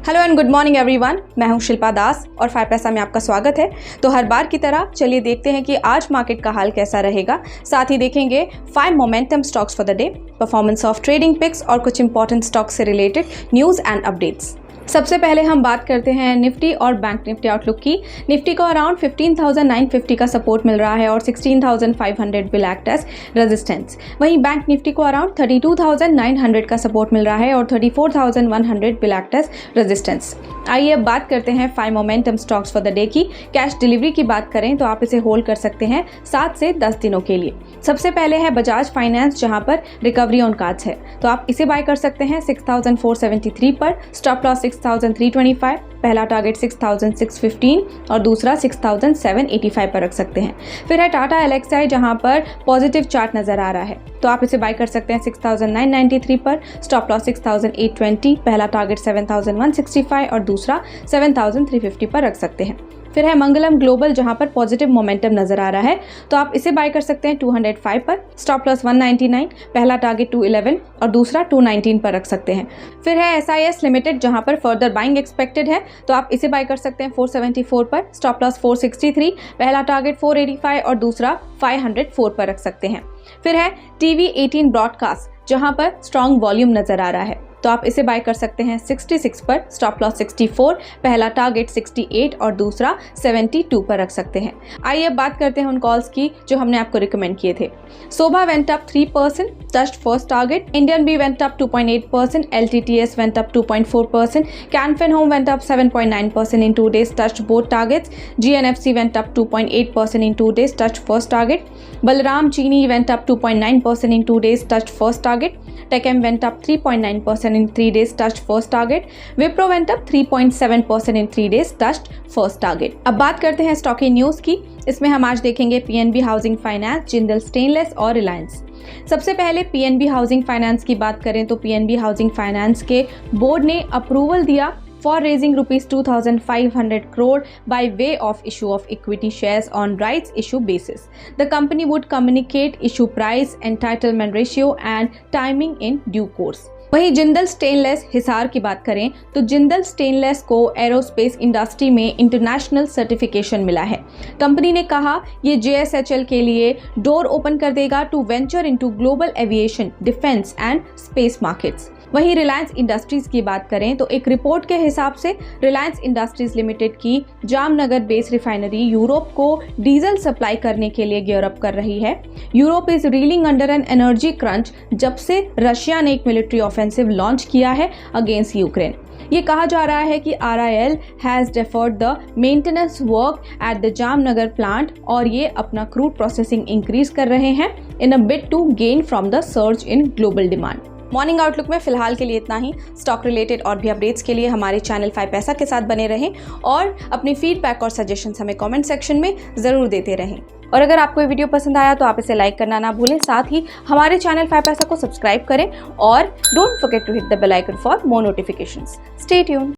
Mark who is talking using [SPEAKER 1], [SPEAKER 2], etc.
[SPEAKER 1] Hello and good morning everyone, मैं हूं शिल्पा दास और 5 पैसा में आपका स्वागत है। तो हर बार की तरह चलिए देखते हैं कि आज मार्केट का हाल कैसा रहेगा। साथ ही देखेंगे 5 momentum stocks for the day, performance of trading picks और कुछ इंपॉर्टेंट स्टॉक्स से रिलेटेड न्यूज़ एंड अपडेट्स। सबसे पहले हम बात करते हैं निफ्टी और बैंक निफ्टी आउटलुक की। निफ्टी को अराउंड 15,950 का सपोर्ट मिल रहा है और 16,500 विल एक्ट एज रेजिस्टेंस। वहीं बैंक निफ्टी को अराउंड 32,900 का सपोर्ट मिल रहा है और 34,100 विल एक्ट एज रेजिस्टेंस। आइए अब बात करते हैं 5 momentum stocks for the day की। कैश डिलीवरी की बात करें तो आप इसे होल्ड कर सकते हैं 7 से 10 दिनों के लिए। सबसे पहले है बजाज फाइनेंस, जहां पर रिकवरी ऑन कार्ड्स है, तो आप इसे बाय कर सकते हैं 6,473 पर। स्टॉप लॉस 6,325, पहला टारगेट 6,615 और दूसरा 6,785 पर रख सकते हैं। फिर है टाटा एलेक्साई, जहां पर पॉजिटिव चार्ट नजर आ रहा है, तो आप इसे बाय कर सकते हैं 6,993 पर। स्टॉप लॉस 6,820, पहला टारगेट 7,165 और दूसरा 7,350 पर रख सकते हैं। फिर है मंगलम ग्लोबल, जहां पर पॉजिटिव मोमेंटम नजर आ रहा है, तो आप इसे बाय कर सकते हैं 205 पर। स्टॉप लॉस 199, पहला टारगेट 211 और दूसरा 219 पर रख सकते हैं। फिर है SIS लिमिटेड, जहां पर फर्दर बाइंग एक्सपेक्टेड है, तो आप इसे बाय कर सकते हैं 474 पर। स्टॉप लॉस 463, पहला टारगेट 485 और दूसरा 504 पर रख सकते हैं। फिर है TV18 ब्रॉडकास्ट, जहां पर स्ट्रॉन्ग वॉल्यूम नजर आ रहा है, तो आप इसे बाय कर सकते हैं 66 पर। स्टॉप लॉस 64, पहला टारगेट 68 और दूसरा 72 पर रख सकते हैं। आइए अब बात करते हैं उन कॉल्स की जो हमने आपको रिकमेंड किए थे। Sobha went up 3%, touched first target. Indian B went up 2.8%, LTTS went up 2.4%, Canfin home went up 7.9% in 2 days, touched both targets. GNFC went up 2.8% in 2 days, touched first target. Balram Chini went up 2.9% in 2 days, touched first target. TechM went up 3.9% in 3 days, touched first target. Wipro went up 3.7% in 3 days, touched first target. अब बात करते हैं stocky news की। इसमें हम आज देखेंगे PNB housing finance, Jindal stainless और रिलायंस। सबसे पहले PNB हाउसिंग फाइनेंस की बात करें तो PNB हाउसिंग फाइनेंस के बोर्ड ने अप्रूवल दिया for raising rupees 2,500 crore by way of issue of equity shares on rights issue basis. The company would communicate issue price, entitlement ratio and timing in due course. वहीं Jindal stainless Hisar की बात करें तो Jindal stainless को aerospace industry में international certification मिला है। Company ने कहा ये JSHL के लिए डोर ओपन कर देगा to venture into global aviation, defence and space markets. वहीं रिलायंस इंडस्ट्रीज की बात करें तो एक रिपोर्ट के हिसाब से रिलायंस इंडस्ट्रीज लिमिटेड की जामनगर बेस रिफाइनरी यूरोप को डीजल सप्लाई करने के लिए गियर अप कर रही है। Europe is reeling under an energy crunch जब से रशिया ने एक मिलिट्री ऑफेंसिव लॉन्च किया है अगेंस्ट यूक्रेन। ये कहा जा रहा है कि RIL has deferred the maintenance work at the Jamnagar plant और ये अपना क्रूड प्रोसेसिंग इंक्रीज कर रहे हैं in a bid to gain from the surge in global demand. Morning outlook में फिलहाल के लिए इतना ही। स्टॉक रिलेटेड और भी अपडेट्स के लिए हमारे चैनल 5 पैसा के साथ बने रहें और अपनी फीडबैक और सजेशंस हमें कमेंट सेक्शन में ज़रूर देते रहें। और अगर आपको ये वीडियो पसंद आया तो आप इसे लाइक करना ना भूलें। साथ ही हमारे चैनल 5 पैसा को सब्सक्राइब करें और don't forget to hit the bell icon for more notifications. Stay tuned.